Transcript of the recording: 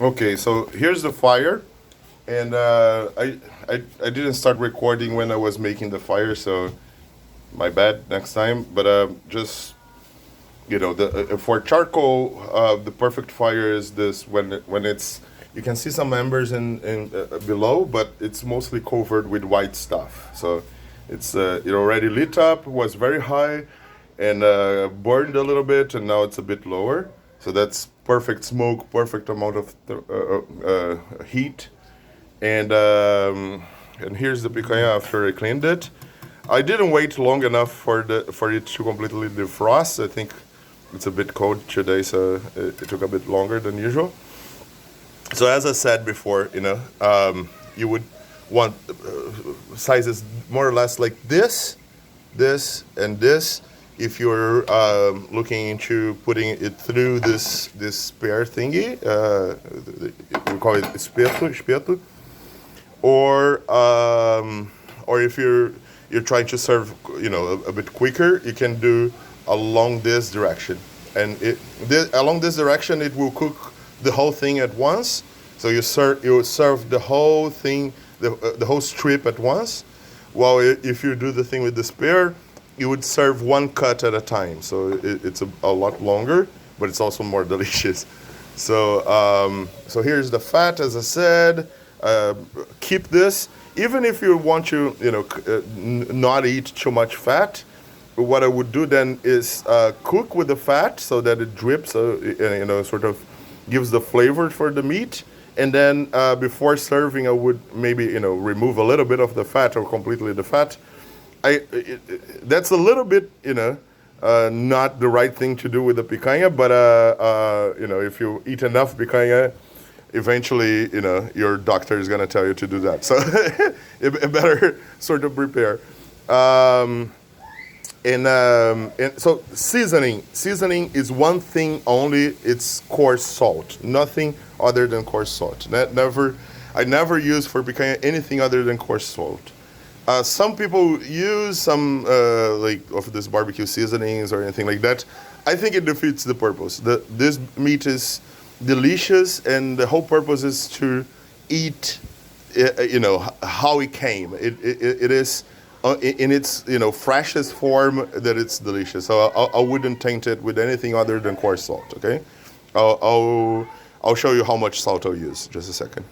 Okay, so here's the fire, and I didn't start recording when I was making the fire, so my bad next time. But just the for charcoal, the perfect fire is this when it's you can see some embers in below, but it's mostly covered with white stuff. So it's it already lit up, was very high, and burned a little bit, and now it's a bit lower. So that's perfect smoke, perfect amount of heat, and here's the picanha after I cleaned it. I didn't wait long enough for it to completely defrost. I think it's a bit cold today, so it took a bit longer than usual. So as I said before, you would want sizes more or less like this, and this. If you're looking into putting it through this spare thingy, we call it espeto, or if you're trying to serve, a bit quicker, you can do along this direction, and along this direction it will cook the whole thing at once. So you serve the whole thing, the whole strip at once. While if you do the thing with the spear, you would serve one cut at a time. So it's a lot longer, but it's also more delicious. So here's the fat, as I said. Keep this. Even if you want to, not eat too much fat, what I would do then is cook with the fat so that it drips, sort of gives the flavor for the meat. And then before serving, I would maybe, remove a little bit of the fat or completely the fat. That's a little bit, not the right thing to do with the picanha, but if you eat enough picanha, eventually, your doctor is going to tell you to do that. So it better sort of prepare. And so seasoning is one thing only. It's coarse salt, nothing other than coarse salt. I never use for picanha anything other than coarse salt. Some people use some like of this barbecue seasonings or anything like that. I think it defeats the purpose. This meat is delicious, and the whole purpose is to eat, how it came. It is in its freshest form that it's delicious. So I wouldn't taint it with anything other than coarse salt. Okay, I'll show you how much salt I'll use. Just a second.